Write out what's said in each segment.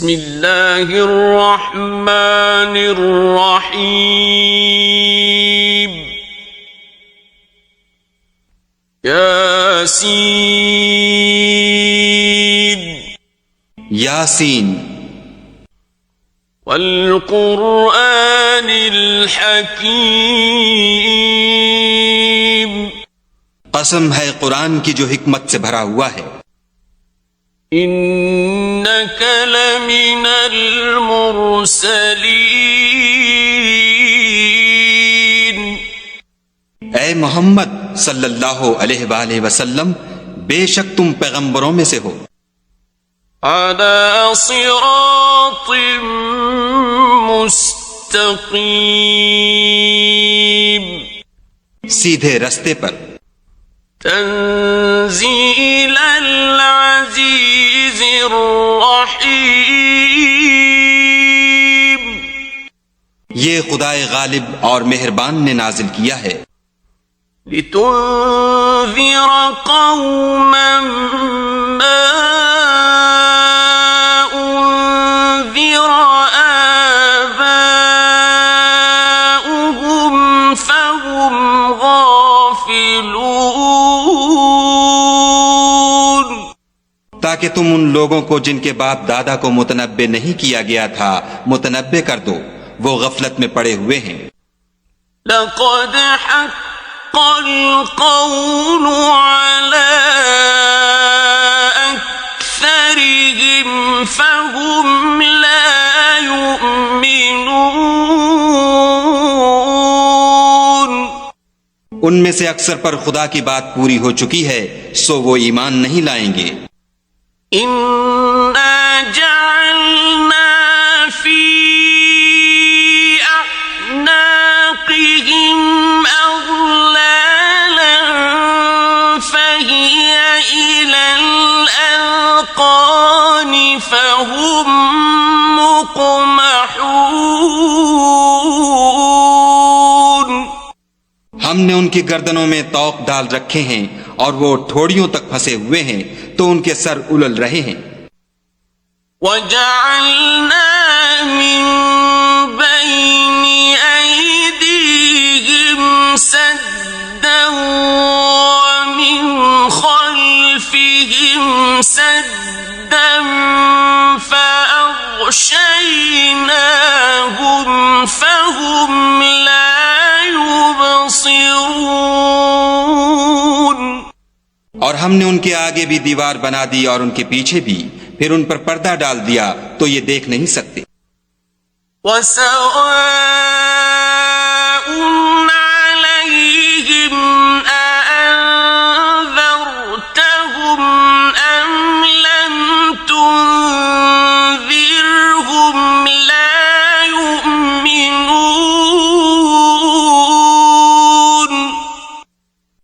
بسم اللہ الرحمن الرحیم یاسین یاسین والقرآن الحکیم قسم ہے قرآن کی جو حکمت سے بھرا ہوا ہے. انک لمن المرسلین اے محمد صلی اللہ علیہ وآلہ وسلم، بے شک تم پیغمبروں میں سے ہو. علی صراط مستقیم سیدھے رستے پر. تنزیل العزیز الرحیم یہ خدائے غالب اور مہربان نے نازل کیا ہے. لتنذر قوما ما انذر آباؤهم فهم غافلون تاکہ تم ان لوگوں کو جن کے باپ دادا کو متنبع نہیں کیا گیا تھا متنبع کر دو، وہ غفلت میں پڑے ہوئے ہیں. لقد حق القول على أكثرهم فهم لا يؤمنون ان میں سے اکثر پر خدا کی بات پوری ہو چکی ہے، سو وہ ایمان نہیں لائیں گے. إنا جعلنا في أعناقهم أغلالا فهي إلى الأذقان فهم مقمحون ہم نے ان کی گردنوں میں طوق ڈال رکھے ہیں اور وہ ٹھوڑیوں تک پھنسے ہوئے ہیں تو ان کے سر الل رہے ہیں. وَجَعَلْنَا مِن بَيْنِ أَيْدِيهِمْ سَدًّا وَمِنْ خَلْفِهِمْ سَدًّا فَأَغْشَيْنَاهُمْ فَهُمْ لَا يُبْصِرُونَ اور ہم نے ان کے آگے بھی دیوار بنا دی اور ان کے پیچھے بھی، پھر ان پر پردہ ڈال دیا تو یہ دیکھ نہیں سکتے. وَسَوَاءٌ عَلَيْهِمْ أَأَنذَرْتَهُمْ أَمْ لَمْ تُنذِرْهُمْ لَا يُؤْمِنُونَ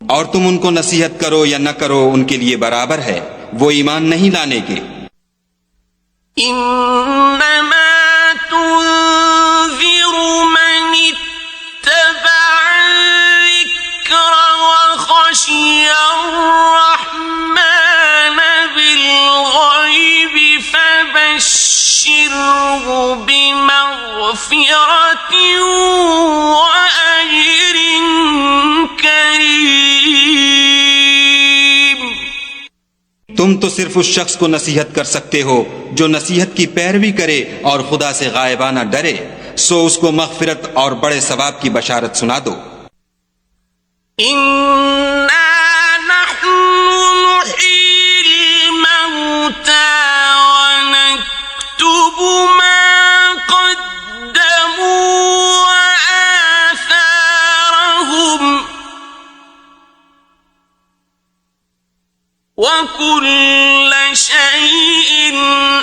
اور تم ان کو نصیحت کرو یا نہ کرو ان کے لیے برابر ہے، وہ ایمان نہیں لانے کے. انما تنذر من اتبع الذکر وخشی الرحمن بالغیب فبشره بمغفرة وأجر کریم. تم تو صرف اس شخص کو نصیحت کر سکتے ہو جو نصیحت کی پیروی کرے اور خدا سے غائبانہ ڈرے، سو اس کو مغفرت اور بڑے ثواب کی بشارت سنا دو. اِنَّا نَحْنُ نُحْيِي الْمَوْتَى وَنَكْتُبُ مَا قَدَّمُوا وَآثَارَهُمْ وَكُلَّ شَيْءٍ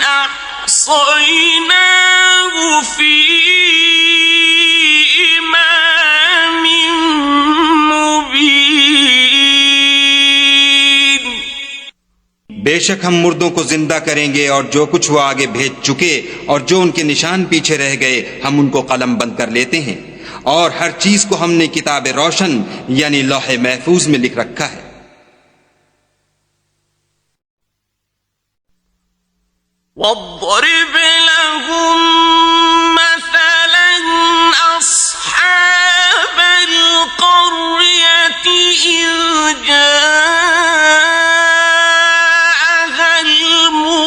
أَحْصَيْنَاهُ فِي إِمَامٍ مُبِينٍ. بے شک ہم مردوں کو زندہ کریں گے اور جو کچھ وہ آگے بھیج چکے اور جو ان کے نشان پیچھے رہ گئے ہم ان کو قلم بند کر لیتے ہیں، اور ہر چیز کو ہم نے کتاب روشن یعنی لوح محفوظ میں لکھ رکھا ہے. واضرب لهم مثلا أصحاب القرية إذ جاءها المرسلون،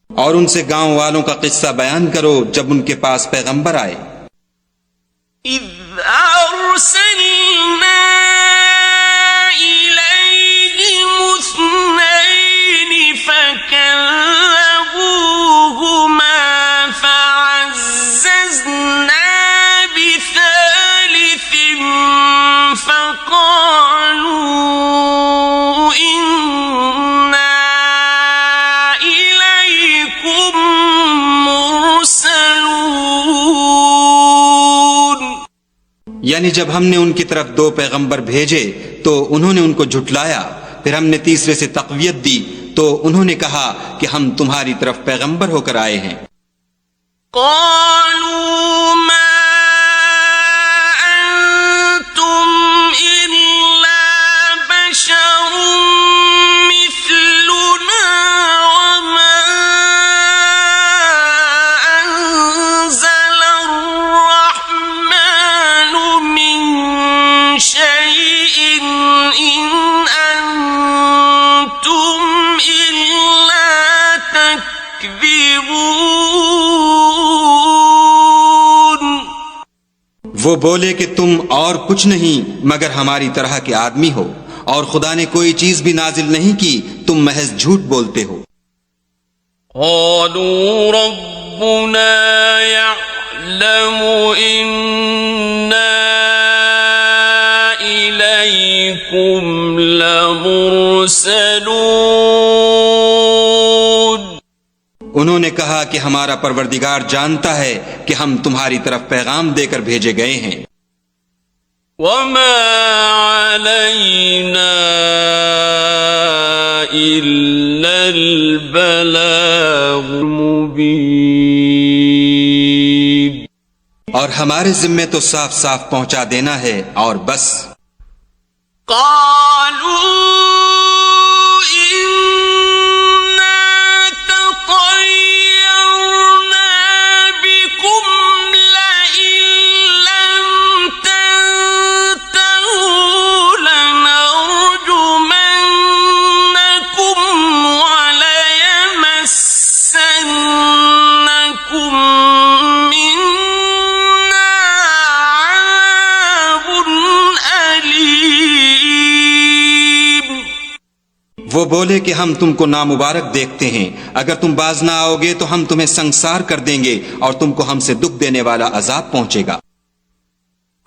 اور ان سے گاؤں والوں کا قصہ بیان کرو جب ان کے پاس پیغمبر آئے۔ إذ أرسلنا إليهم اثنين فكذبوهما فعززنا بثالث فقالوا إنا إليكم مرسلون، یعنی جب ہم نے ان کی طرف 2 پیغمبر بھیجے تو انہوں نے ان کو جھٹلایا، پھر ہم نے تیسرے سے تقویت دی تو انہوں نے کہا کہ ہم تمہاری طرف پیغمبر ہو کر آئے ہیں۔ قالوا ما أنتم إلا بشر مثلنا وما أنزل الرحمن من شيء إن أنتم إلا تكذبون، وہ بولے کہ تم اور کچھ نہیں مگر ہماری طرح کے آدمی ہو، اور خدا نے کوئی چیز بھی نازل نہیں کی، تم محض جھوٹ بولتے ہو۔ قالوا ربنا يعلم إنا إليكم لمرسلون، انہوں نے کہا کہ ہمارا پروردگار جانتا ہے کہ ہم تمہاری طرف پیغام دے کر بھیجے گئے ہیں۔ وما علينا إلا البلاغ المبين، اور ہمارے ذمے تو صاف صاف پہنچا دینا ہے اور بس۔ قالوا إنا تطيرنا بكم لئن لم تنتهوا لنرجمنكم وليمسنكم منا عذاب أليم، وہ بولے کہ ہم تم کو نامبارک دیکھتے ہیں، اگر تم باز نہ آؤ گے تو ہم تمہیں سنسار کر دیں گے اور تم کو ہم سے دکھ دینے والا عذاب پہنچے گا۔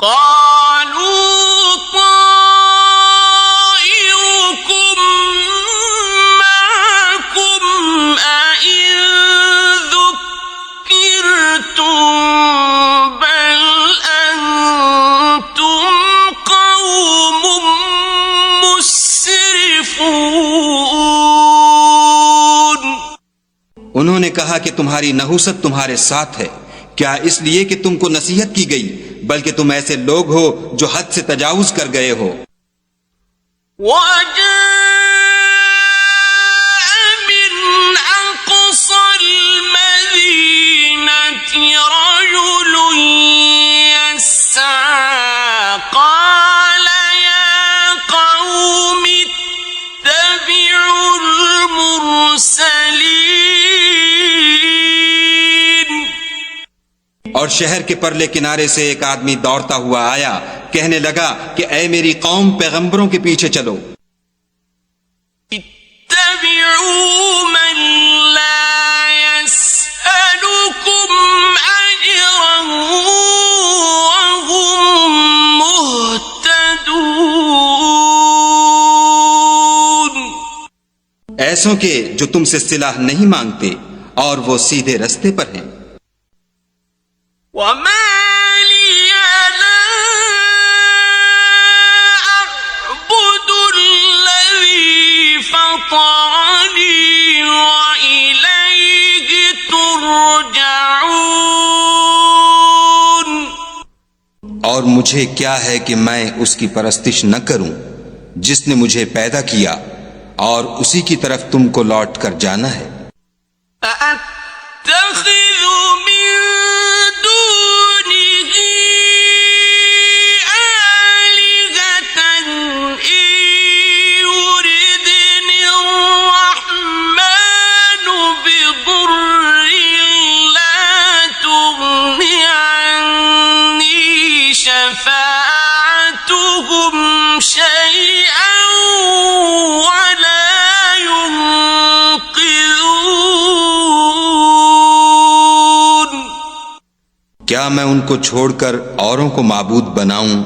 قالوا طائركم معكم أئن ذكرتم بل أنتم قوم مسرفون، انہوں نے کہا کہ تمہاری نحوست تمہارے ساتھ ہے، کیا اس لیے کہ تم کو نصیحت کی گئی، بلکہ تم ایسے لوگ ہو جو حد سے تجاوز کر گئے ہو۔ وجاء من أقصى المدينة رجل يسعى قال يا قوم اتبعوا المرسلين، اور شہر کے پرلے کنارے سے ایک آدمی دوڑتا ہوا آیا، کہنے لگا کہ اے میری قوم، پیغمبروں کے پیچھے چلو۔ اتبعوا من لا يسألكم أجرا وهم مهتدون، ایسوں کے جو تم سے صلاح نہیں مانگتے اور وہ سیدھے رستے پر ہیں۔ وما لي لا أعبد الذي فطرني وإليه ترجعون، اور مجھے کیا ہے کہ میں اس کی پرستش نہ کروں، جس نے مجھے پیدا کیا اور اسی کی طرف تم کو لوٹ کر جانا ہے۔ أَأَتَّخِذُ مِن دُونِهِ آلِهَةً إِن يُرِدْنِ الرَّحْمَنُ بِضُرٍّ لَّا تُغْنِ عَنِّي شَفَاعَتُهُمْ شَيْئًا وَلَا يُنقِذُونَ۔ کیا میں ان کو چھوڑ کر اوروں کو معبود بناؤں؟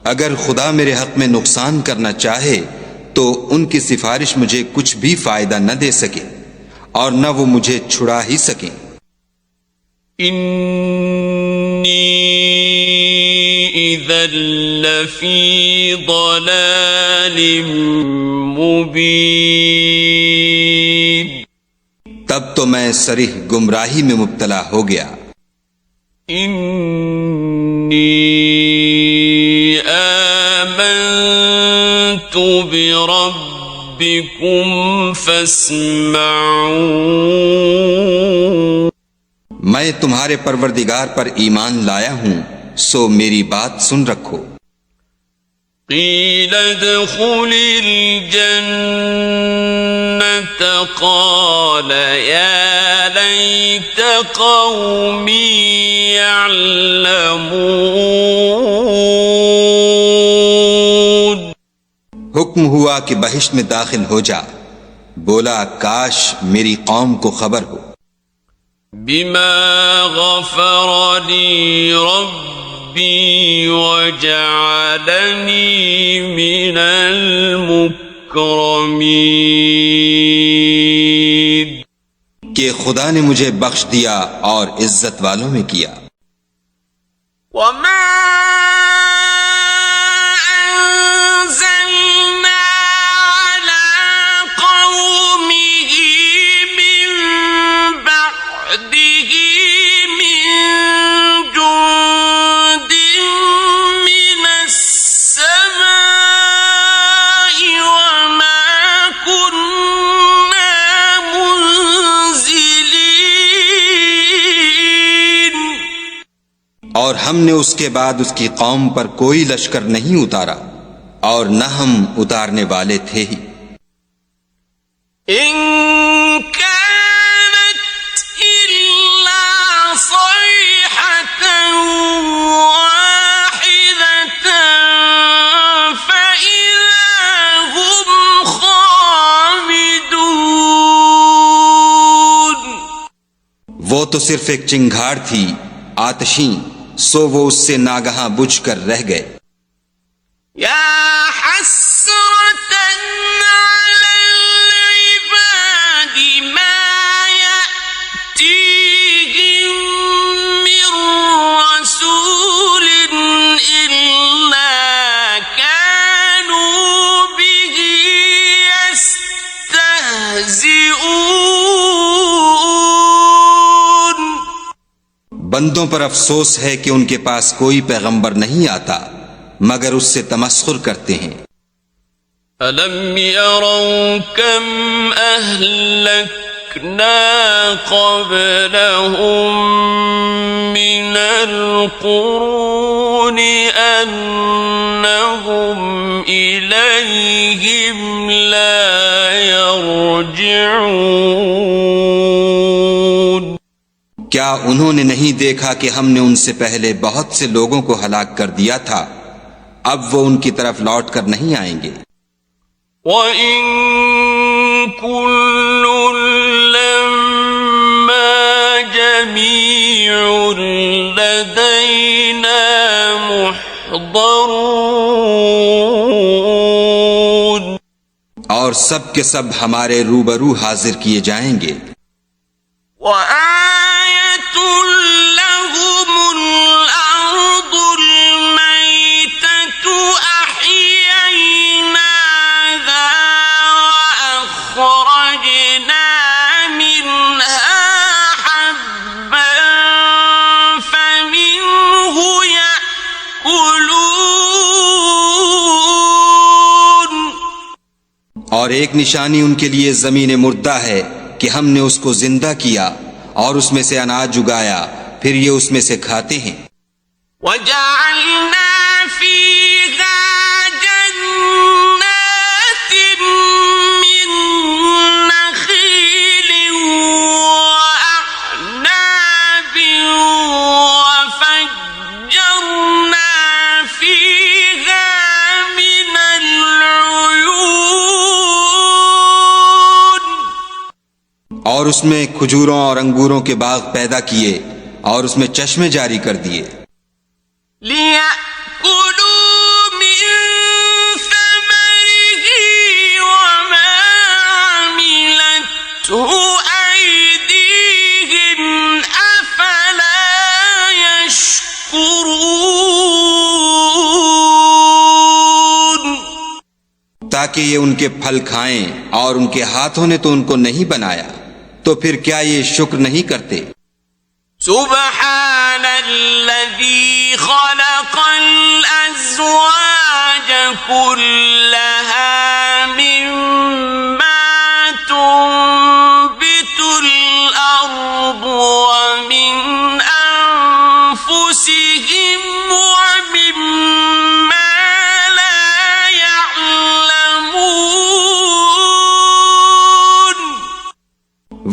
اگر خدا میرے حق میں نقصان کرنا چاہے تو ان کی سفارش مجھے کچھ بھی فائدہ نہ دے سکے اور نہ وہ مجھے چھڑا ہی سکیں۔ إِنِّي إِذًا لَّفِي ضَلَالٍ مُّبِينٍ۔ تب تو میں صریح گمراہی میں مبتلا ہو گیا۔ إِنِّي آمنت بربكم فاسمعون۔ میں تمہارے پروردگار پر ایمان لایا ہوں، سو میری بات سن رکھو۔ قیل ادخل الجنة قال یا لیت قومی یعلمون۔ حکم ہوا کہ بہشت میں داخل ہو جا، بولا کاش میری قوم کو خبر ہو۔ بما غفر لی ربی وجعلنی من المکرمین۔ کہ خدا نے مجھے بخش دیا اور عزت والوں میں کیا۔ وما أنزلنا على قومه من بعده من جند من السماء وما كنا منزلين۔ اور ہم نے اس کے بعد اس کی قوم پر کوئی لشکر نہیں اتارا اور نہ ہم اتارنے والے تھے ہی۔ إن كانت إلا صيحة واحدة فإذا هم خامدون۔ وہ تو صرف ایک چنگھاڑ تھی آتشیں، سو وہ اس سے ناگہاں بجھ کر رہ گئے۔ يا حسرة على العباد ما يأتيهم من رسول إلا كانوا به يستهزئون۔ بندوں پر افسوس ہے کہ ان کے پاس کوئی پیغمبر نہیں آتا مگر اس سے تمسخر کرتے ہیں۔ أَلَمْ يَرَوْا كَمْ أَهْلَكْنَا قَبْلَهُمْ مِنَ الْقُرُونِ أَنَّهُمْ إِلَيْهِمْ لَا يَرْجِعُونَ۔ کیا انہوں نے نہیں دیکھا کہ ہم نے ان سے پہلے بہت سے لوگوں کو ہلاک کر دیا تھا، اب وہ ان کی طرف لوٹ کر نہیں آئیں گے۔ وَإِن كُلٌّ لَّمَّا جَمِيعٌ لَّدَيْنَا مُحْضَرُونَ۔ اور سب کے سب ہمارے روبرو حاضر کیے جائیں گے۔ وَآيَةٌ لَّهُمُ الْأَرْضُ الْمَيْتَةُ أَحْيَيْنَاهَا وَأَخْرَجْنَا مِنْهَا حَبًّا فَمِنْهُ يَأْكُلُونَ۔ اور ایک نشانی ان کے لیے زمین مردہ ہے کہ ہم نے اس کو زندہ کیا اور اس میں سے اناج اگایا، پھر یہ اس میں سے کھاتے ہیں۔ وَجَعَلْنَا فِيهَا جَنَّاتٍ مِّن نَّخِيلٍ وَأَعْنَابٍ وَفَجَّرْنَا فِيهَا مِنَ الْعُيُونِ، اور اس میں کھجوروں اور انگوروں کے باغ پیدا کیے اور اس میں چشمے جاری کر دیے، لِيَأْكُلُوا مِن ثَمَرِهِ وَمَا عَمِلَتْهُ أَيْدِيهِمْ أَفَلَا يَشْكُرُونَ، تاکہ یہ ان کے پھل کھائیں، اور ان کے ہاتھوں نے تو ان کو نہیں بنایا، تو پھر کیا یہ شکر نہیں کرتے؟ سبحان الذي خلق الأزواج كلها مما تنبت الأرض ومن أنفسهم ومما لا يعلمون۔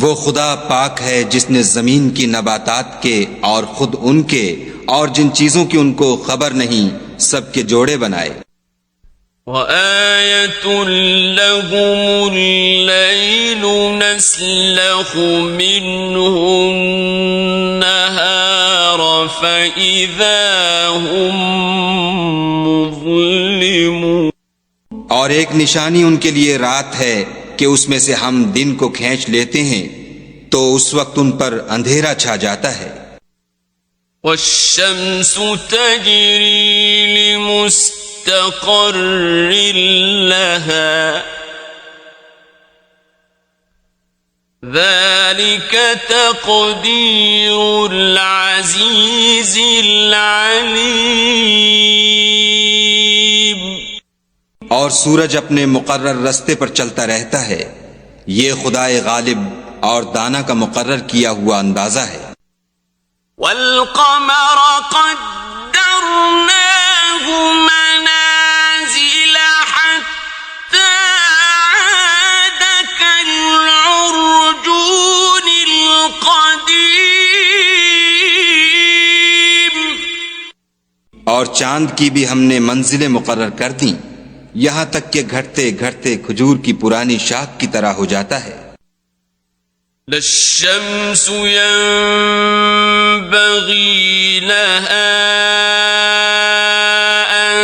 وہ خدا پاک ہے جس نے زمین کی نباتات کے اور خود ان کے اور جن چیزوں کی ان کو خبر نہیں سب کے جوڑے بنائے۔ وَآيَةٌ لَهُمُ اللَّيْلُ نَسْلَخُ مِنْهُ النَّهَارَ فَإِذَا هُمْ مُظْلِمُونَ، اور ایک نشانی ان کے لیے رات ہے کہ اس میں سے ہم دن کو کھینچ لیتے ہیں تو اس وقت ان پر اندھیرا چھا جاتا ہے۔ وَالشَّمْسُ تَجْرِي لِمُسْتَقَرٍّ لَهَا ذَلِكَ تَقْدِيرُ الْعَزِيزِ الْعَلِيمِ۔ اور سورج اپنے مقرر رستے پر چلتا رہتا ہے، یہ خدائے غالب اور دانا کا مقرر کیا ہوا اندازہ ہے۔ وَالْقَمَرَ قَدَّرْنَاهُ مَنَازِلَ حَتَّى عَادَ كَالْعُرْجُونِ الْقَدِيمِ، اور چاند کی بھی ہم نے منزلیں مقرر کر دیں، یہاں تک کہ گھٹتے گھٹتے کھجور کی پرانی شاخ کی طرح ہو جاتا ہے۔ لَلشَّمْسُ يَنبَغِي لَهَا أَن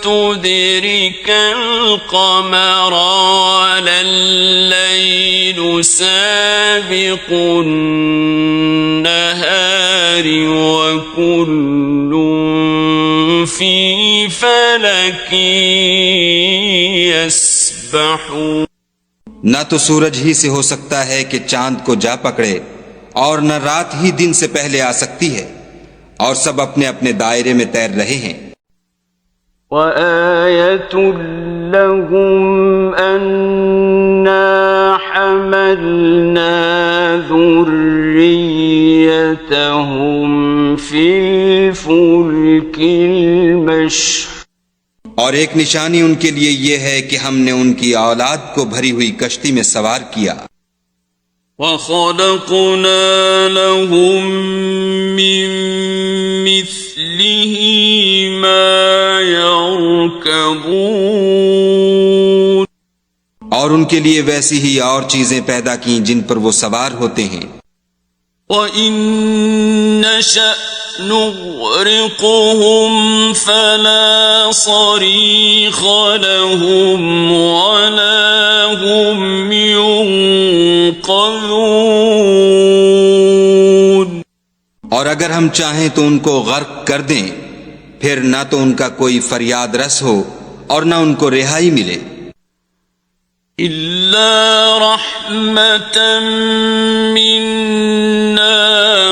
تُدْرِكَ الْقَمَرَ وَلَا اللَّيْلُ سَابِقُ النَّهَارِ وَكُلٌّ فِي فَلَكٍ يَسْبَحُونَ۔ نہ تو سورج ہی سے ہو سکتا ہے کہ چاند کو جا پکڑے، اور نہ رات ہی دن سے پہلے آ سکتی ہے، اور سب اپنے اپنے دائرے میں تیر رہے ہیں۔ وَآيَةٌ لَهُمْ أَنَّا حَمَلْنَا ذُرِّيَّتَهُمْ فِي الْفُلْكِ الْمَشْحُونِ، اور ایک نشانی ان کے لیے یہ ہے کہ ہم نے ان کی اولاد کو بھری ہوئی کشتی میں سوار کیا۔ وَخَلَقْنَا لَهُم مِّن مِّثْلِهِ مَا يَرْكَبُونَ، اور ان کے لیے ویسی ہی اور چیزیں پیدا کیں جن پر وہ سوار ہوتے ہیں۔ وَإِن نَّشَأْ نُغْرِقْهُمْ فَلَا صَرِيخَ لَهُمْ وَلَا هُمْ يُنقَذُونَ، اور اگر ہم چاہیں تو ان کو غرق کر دیں، پھر نہ تو ان کا کوئی فریاد رس ہو اور نہ ان کو رہائی ملے۔ إِلَّا رَحْمَةً مِّنَّا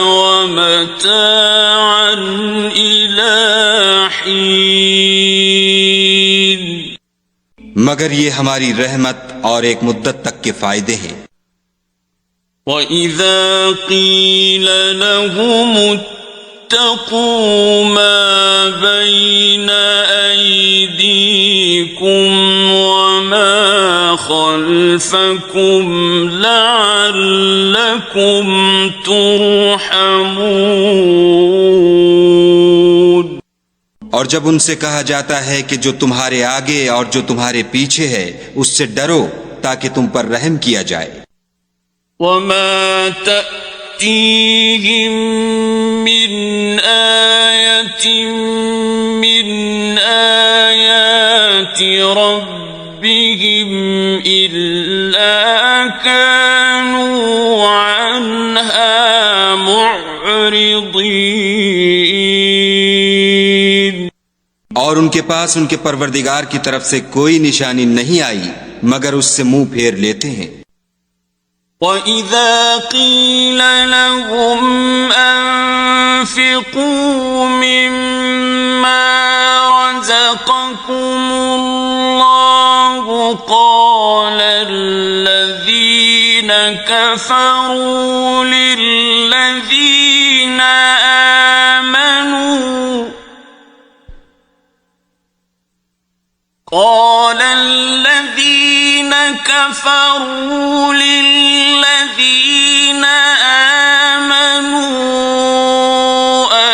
وَمَتَاعًا إِلَىٰ حِينٍ، مگر یہ ہماری رحمت اور ایک مدت تک کے فائدے ہیں۔ وَإِذَا قِيلَ لَهُمُ اتَّقُوا مَا بَيْنَ أَيْدِيكُمْ وَمَا خَلْفَكُمْ لَعَلَّكُمْ تُرْحَمُونَ۔ اور جب ان سے کہا جاتا ہے کہ جو تمہارے آگے اور جو تمہارے پیچھے ہے اس سے ڈرو تاکہ تم پر رحم کیا جائے۔ وَمَا تَأْتِيهِم مِّنْ آيَةٍ مِّنْ آيَاتِ رَبِّهِمْ إِلَّا كَانُوا عَنْهَا مُعْرِضِينَ۔ اور ان کے پاس ان کے پروردگار کی طرف سے کوئی نشانی نہیں آئی مگر اس سے منہ پھیر لیتے ہیں۔ وَإِذَا قِيلَ لَهُمْ أَنفِقُوا مِمَّا رَزَقَكُمُ اللَّهُ قَالَ الَّذِينَ كَفَرُوا لِلَّذِينَ آمَنُوا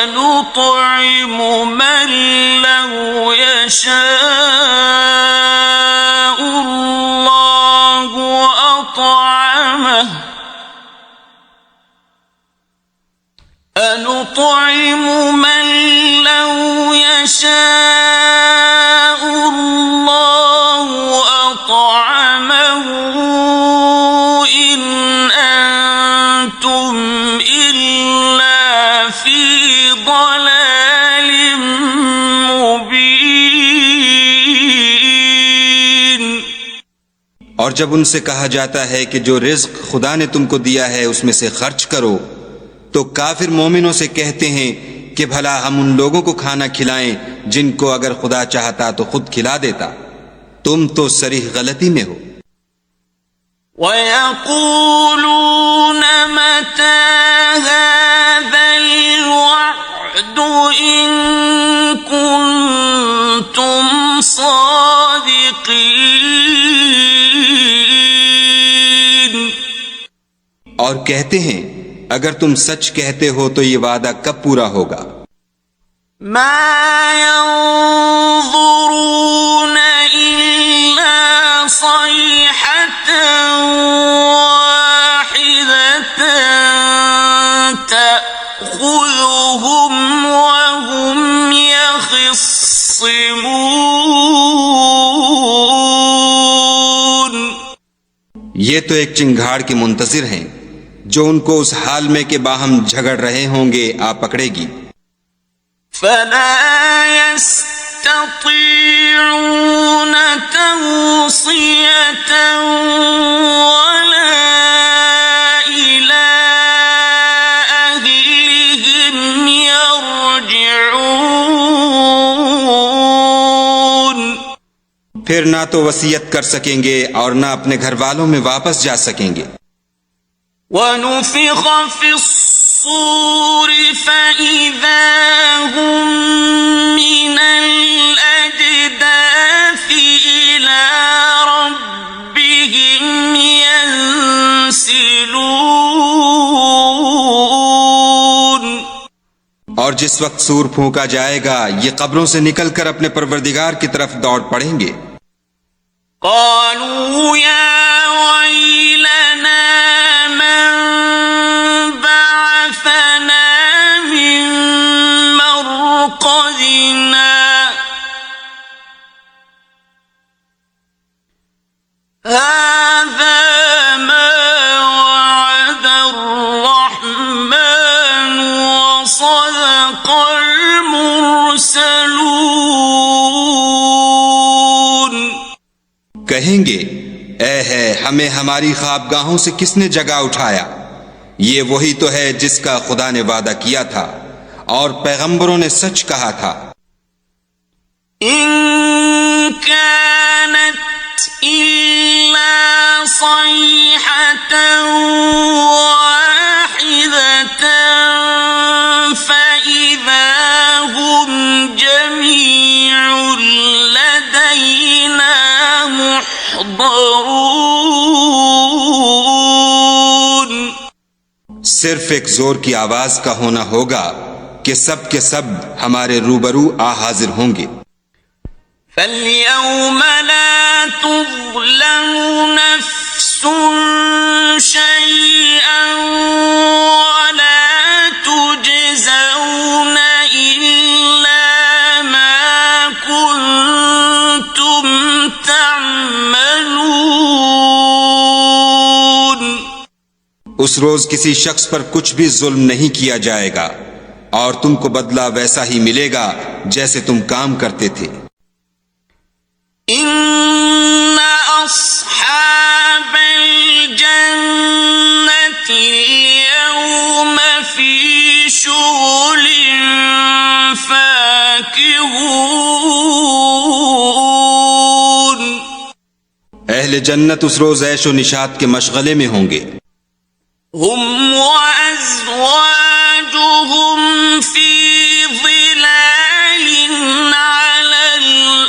أَنُطْعِمُ مَن لَّوْ يَشَاءُ اللَّهُ أَطْعَمَهُ أَنُطْعِمُ مَن لَّوْ يَشَاءُ اللَّهُ أَطْعَمَهُ إِنْ أَنتُمْ إِلَّا فِي ضَلَالٍ مُبِينٍ۔ اور جب ان سے کہا جاتا ہے کہ جو رزق خدا نے تم کو دیا ہے اس میں سے خرچ کرو تو کافر مومنوں سے کہتے ہیں کہ بھلا ہم ان لوگوں کو کھانا کھلائیں جن کو اگر خدا چاہتا تو خود کھلا دیتا، تم تو صریح غلطی میں ہو۔ وَيَقُولُونَ مَتَى هَذَا الْوَعْدُ إِن كُنتُمْ صَادِقِينَ۔ اور کہتے ہیں اگر تم سچ کہتے ہو تو یہ وعدہ کب پورا ہوگا؟ مَا يَنظُرُونَ إِلَّا صَيْحَةً وَاحِدَةً تَأْخُذُهُمْ وَهُمْ يَخِصِّمُونَ۔ یہ تو ایک چنگھاڑ کے منتظر ہیں جو ان کو اس حال میں کہ باہم جھگڑ رہے ہوں گے آ پکڑے گی۔ فَلَا يَسْتَطِيعُونَ تَوْصِيَةً وَلَا إِلَىٰ أَهْلِهِمْ يَرْجِعُونَ۔ پھر نہ تو وصیت کر سکیں گے اور نہ اپنے گھر والوں میں واپس جا سکیں گے۔ وَنُفِخَ فِي الصُّورِ فَإِذَا هُم مِّنَ الْأَجْدَاثِ إِلَىٰ رَبِّهِمْ يَنسِلُونَ۔ اور جس وقت سور پھونکا جائے گا یہ قبروں سے نکل کر اپنے پروردگار کی طرف دوڑ پڑیں گے۔ قَالُوا يَا وَيْلَنَا مَن بَعَثَنَا مِن مَّرْقَدِنَا هَٰذَا مَا وَعَدَ الرَّحْمَٰنُ وَصَدَقَ الْمُرْسَلُونَ۔ کہیں گے اے ہے ہمیں ہماری خوابگاہوں سے کس نے جگا اٹھایا، یہ وہی تو ہے جس کا خدا نے وعدہ کیا تھا اور پیغمبروں نے سچ کہا تھا۔ إن كانت صيحة واحدة فإذا هم جميع لدينا محضرون. صرف ایک زور کی آواز کا ہونا ہوگا کہ سب کے سب ہمارے روبرو آ حاضر ہوں گے. فَالْيَوْمَ لَا تُظْلَمُ نَفْسٌ شَيْئًا وَلَا تُجْزَوْنَ إِلَّا مَا كُنتُمْ تَعْمَلُونَ. اس روز کسی شخص پر کچھ بھی ظلم نہیں کیا جائے گا اور تم کو بدلہ ویسا ہی ملے گا جیسے تم کام کرتے تھے. إن أصحاب الجنة اليوم في شغل فاكهون. اہل جنت اس روز عیش و نشاط کے مشغلے میں ہوں گے. هم وأزواجهم في ظلال على الأرائك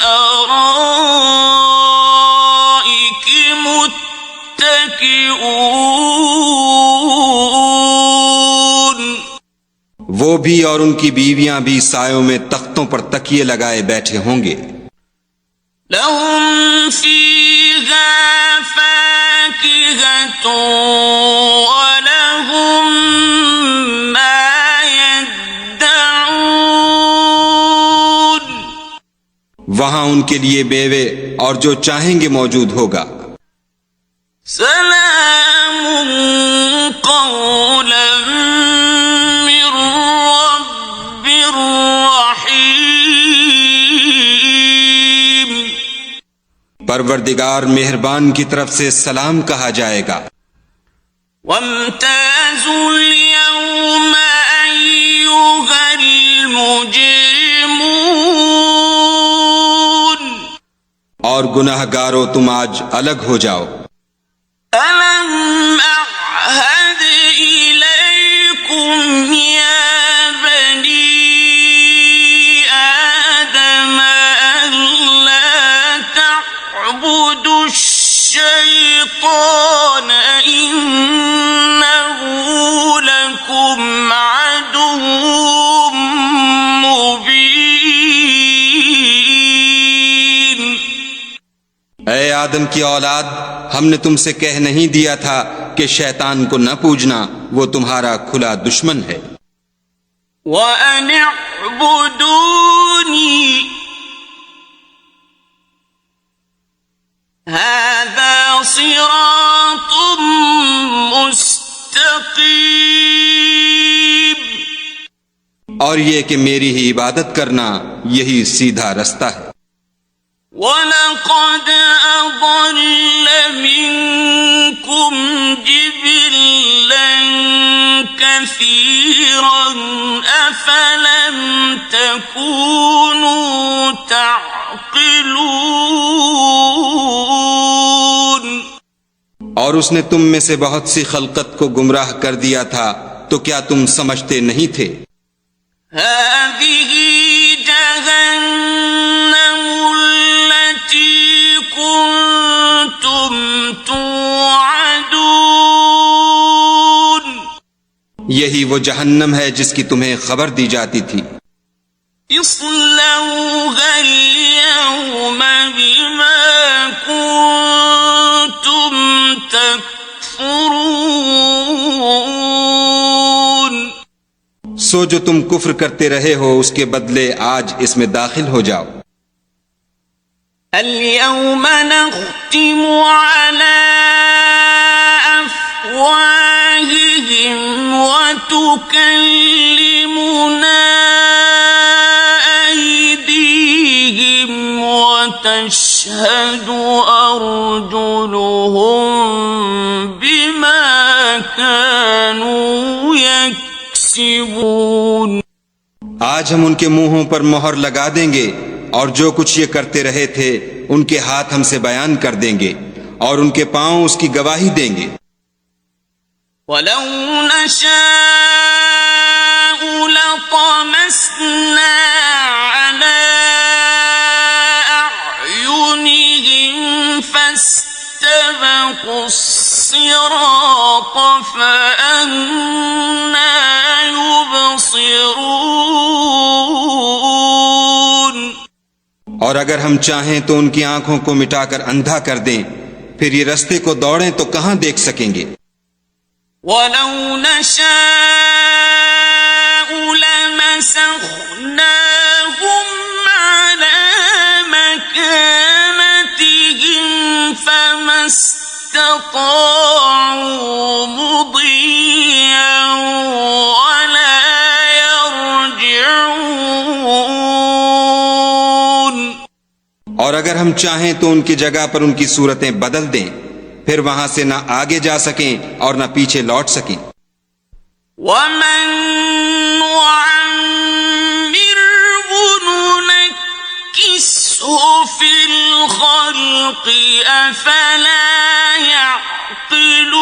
متكئون. وہ بھی اور ان کی بیویاں بھی سایوں میں تختوں پر تکیے لگائے بیٹھے ہوں گے. لهم فيها فاكهة ولهم ما يدعون. وہاں ان کے لیے میوے اور جو چاہیں گے موجود ہوگا. سلام قولا من رب رحیم. پروردگار مہربان کی طرف سے سلام کہا جائے گا. وامتازوا اليوم أيها المجرمون. اور گناہ گارو تم آج الگ ہو جاؤ. ألم أعهد إليكم يا بني آدم ألا تعبدوا الشيطان إنه لكم عدو مبين. اے آدم کی اولاد، ہم نے تم سے کہہ نہیں دیا تھا کہ شیطان کو نہ پوجنا، وہ تمہارا کھلا دشمن ہے. وَأَنِ اعْبُدُونِي هَذَا صِرَاطٌ مُسْتَقِيمٌ. اور یہ کہ میری ہی عبادت کرنا یہی سیدھا رستہ ہے. وَلَقَدْ أَضَلَّ مِنكُمْ جِبِلًّا كَثِيرًا أَفَلَمْ تَكُونُوا تَعْقِلُونَ. اور اس نے تم میں سے بہت سی خلقت کو گمراہ کر دیا تھا، تو کیا تم سمجھتے نہیں تھے؟ هَذِهِ جَهَنَّمُ الَّتِي كُنتُمْ تُوعَدُونَ. یہی وہ جہنم ہے جس کی تمہیں خبر دی جاتی تھی. اصلوها اليوم بما كنتم تكفرون. سو جو تم کفر کرتے رہے ہو اس کے بدلے آج اس میں داخل ہو جاؤ. اليوم نختم على أفواههم وتكلمنا أيديهم وتشهد أرجلهم بما كانوا يكسبون. آج ہم ان کے منہوں پر مہر لگا دیں گے اور جو کچھ یہ کرتے رہے تھے ان کے ہاتھ ہم سے بیان کر دیں گے اور ان کے پاؤں اس کی گواہی دیں گے. وَلَوْ نَشَاءُ لَطَمَسْنَا عَلَىٰ أَعْيُنِهِمْ فَاسْتَبَقُوا الصِّرَاطَ فَأَنَّىٰ يُبْصِرُونَ. اور اگر ہم چاہیں تو ان کی آنکھوں کو مٹا کر اندھا کر دیں، پھر یہ رستے کو دوڑیں تو کہاں دیکھ سکیں گے. وَلَوْ نَشَاءُ لَمَسَخْنَاهُمْ عَلَىٰ مَكَانَتِهِمْ فَمَا اسْتَطَاعُوا مُضِيًّا وَلَا يَرْجِعُونَ. اور اگر ہم چاہیں تو ان کی جگہ پر ان کی صورتیں بدل دیں، پھر وہاں سے نہ آگے جا سکیں اور نہ پیچھے لوٹ سکیں. وَمَن نُّعَمِّرْهُ نُنَكِّسْهُ فِي الْخَلْقِ أَفَلَا يَعْقِلُونَ.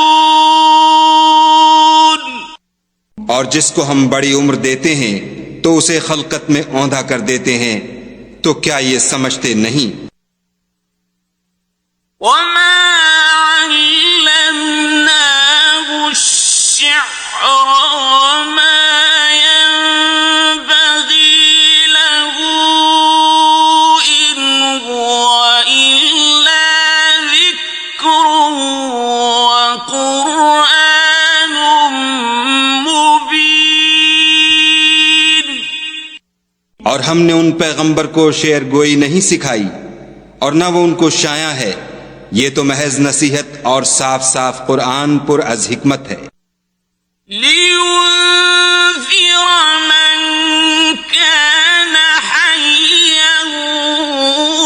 اور جس کو ہم بڑی عمر دیتے ہیں تو اسے خلقت میں اوندھا کر دیتے ہیں، تو کیا یہ سمجھتے نہیں؟ وَمَا عَلَّمْنَاهُ الشِّعْرَ وَمَا يَنبَغِي لَهُ إِنْ هُوَ إِلَّا ذِكْرٌ وَقُرْآنٌ مُبِينٌ. اور ہم نے ان پیغمبر کو شعر گوئی نہیں سکھائی اور نہ وہ ان کو شایع ہے، یہ تو محض نصیحت اور صاف صاف قرآن پر از حکمت ہے. لِيُنذِرَ مَن كَانَ حَيًّا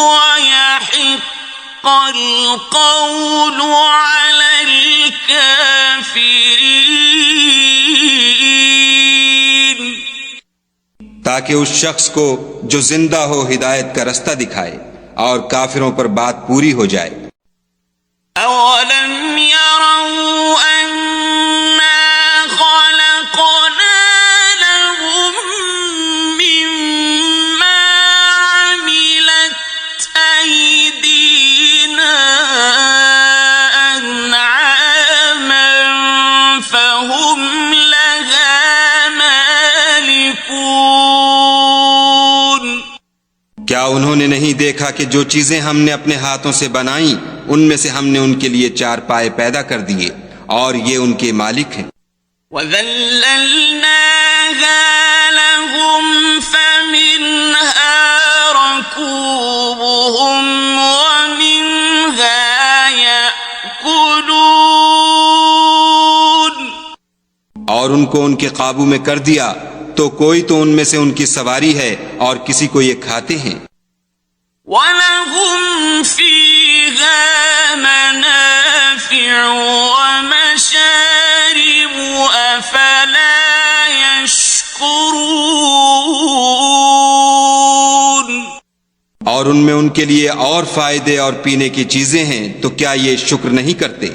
وَيَحِقَّ الْقَوْلُ عَلَى الْكَافِرِينَ. تاکہ اس شخص کو جو زندہ ہو ہدایت کا رستہ دکھائے اور کافروں پر بات پوری ہو جائے. أَوَلَمْ يَرَوْا أَنَّا خَلَقْنَا لَهُم مِّمَّا عَمِلَتْ أَيْدِينَا أَنْعَامًا فَهُمْ لَهَا مَالِكُونَ. کیا انہوں نے نہیں دیکھا کہ جو چیزیں ہم نے اپنے ہاتھوں سے بنائیں ان میں سے ہم نے ان کے لیے چار پائے پیدا کر دیے اور یہ ان کے مالک ہیں. وَذَلَّلْنَاهَا لَهُمْ فَمِنْهَا رَكُوبُهُمْ وَمِنْهَا يَأْكُلُونَ. اور ان کو ان کے قابو میں کر دیا تو کوئی تو ان میں سے ان کی سواری ہے اور کسی کو یہ کھاتے ہیں. وَلَهُمْ فِيهَا مَنَافِعُ وَمَشَارِبُ أَفَلَا يَشْكُرُونَ. اور ان میں ان کے لیے اور فائدے اور پینے کی چیزیں ہیں، تو کیا یہ شکر نہیں کرتے؟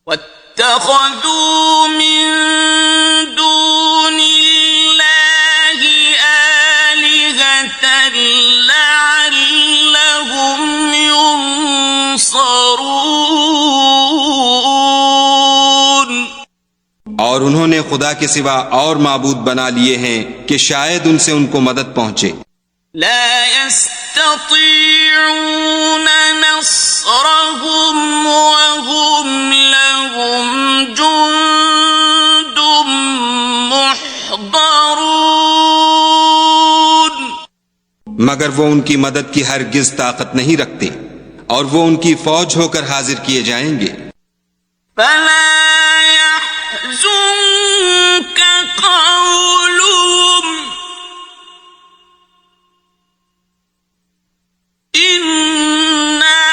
وَاتَّخَذُوا مِن دُونِ اللَّهِ آلِهَةً لَعَلَّهُمْ يُنصَرُونَ. اور انہوں نے خدا کے سوا اور معبود بنا لیے ہیں کہ شاید ان سے ان کو مدد پہنچے. لا يستطيعون نصرهم وهم لهم جند محضرون. مگر وہ ان کی مدد کی ہرگز طاقت نہیں رکھتے اور وہ ان کی فوج ہو کر حاضر کیے جائیں گے. فلا يحزنك قولهم إنا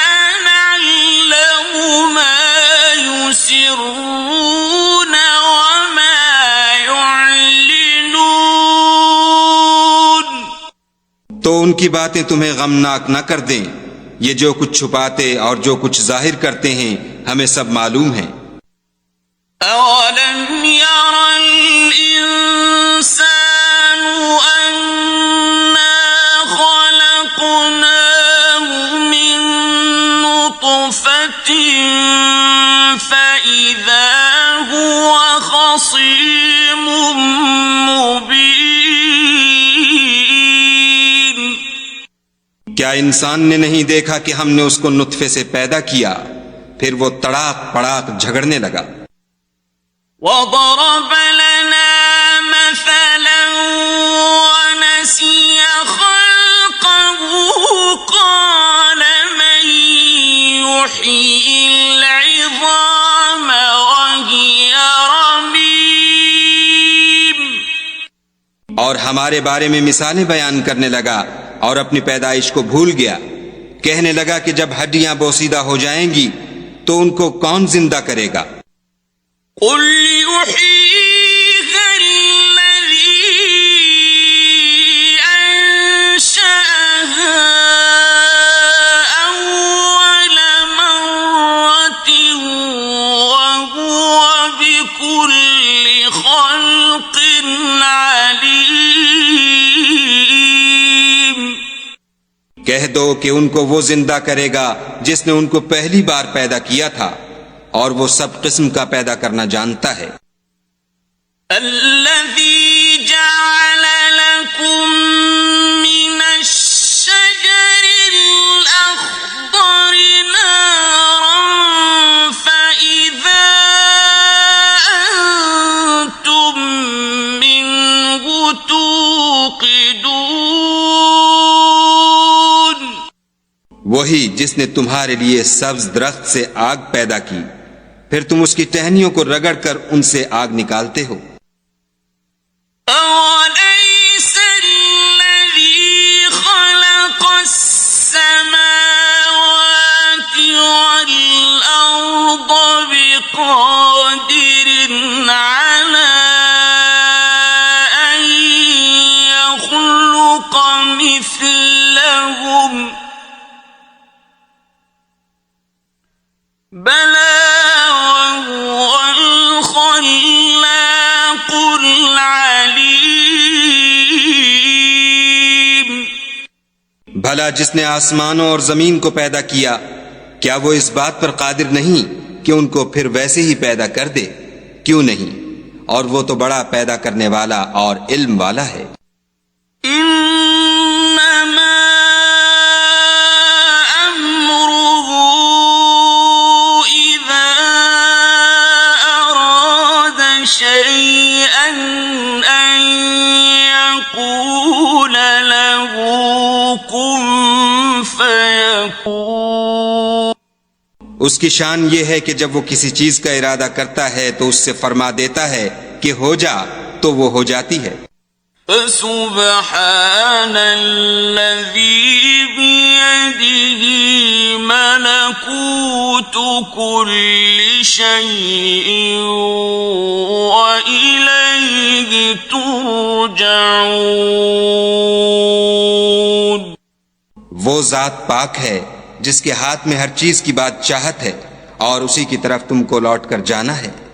نعلم ما يسرون وما يعلنون. تو ان کی باتیں تمہیں غمناک نہ کر دیں، یہ جو کچھ چھپاتے اور جو کچھ ظاہر کرتے ہیں ہمیں سب معلوم ہے۔ أَوَلَمْ يَرَ الْإِنسَانُ أَنَّا خَلَقْنَاهُ مِن نُّطْفَةٍ فَإِذَا هُوَ خَصِيمٌ مُّبِينٌ۔ کیا انسان نے نہیں دیکھا کہ ہم نے اس کو نطفے سے پیدا کیا، پھر وہ تڑاک پڑاک جھگڑنے لگا۔ وَضَرَبَ لَنَا مَثَلًا وَنَسِيَ خَلْقَهُ قَالَ مَن يُحْيِي الْعِظَامَ وَهِيَ رَمِيمٌ۔ اور ہمارے بارے میں مثالیں بیان کرنے لگا اور اپنی پیدائش کو بھول گیا، کہنے لگا کہ جب ہڈیاں بوسیدہ ہو جائیں گی تو ان کو کون زندہ کرے گا؟ قُلْ يُحْيِيهَا الَّذِي أَنشَأَهَا أَوَّلَ مَرَّةٍ وَهُوَ بِكُلِّ خَلْقٍ عَلِيمٌ۔ کہہ دو کہ ان کو وہ زندہ کرے گا جس نے ان کو پہلی بار پیدا کیا تھا، اور وہ سب قسم کا پیدا کرنا جانتا ہے۔ الذي جعل لكم من الشجر الأخضر نارا فإذا أنتم منه توقدون۔ وہی جس نے تمہارے لیے سبز درخت سے آگ پیدا کی، پھر تم اس کی ٹہنیوں کو رگڑ کر ان سے آگ نکالتے ہو۔ أَوَلَيْسَ الَّذِي خَلَقَ السَّمَاوَاتِ وَالْأَرْضَ بِقَادِرٍ عَلَىٰ أَن يَخْلُقَ مِثْلَهُم؟ بَلَىٰ وَهُوَ الْخَلَّاقُ الْعَلِيمُ۔ بھلا جس نے آسمانوں اور زمین کو پیدا کیا، کیا وہ اس بات پر قادر نہیں کہ ان کو پھر ویسے ہی پیدا کر دے؟ کیوں نہیں، اور وہ تو بڑا پیدا کرنے والا اور علم والا ہے۔ إنما أمره إذا أراد شيئا أن يقول له كن فيكون۔ اس کی شان یہ ہے کہ جب وہ کسی چیز کا ارادہ کرتا ہے تو اس سے فرما دیتا ہے کہ ہو جا، تو وہ ہو جاتی ہے۔ فسبحان الذي بيده ملكوت كل شيء وإليه ترجعون۔ وہ ذات پاک ہے جس کے ہاتھ میں ہر چیز کی بادشاہت ہے، اور اسی کی طرف تم کو لوٹ کر جانا ہے۔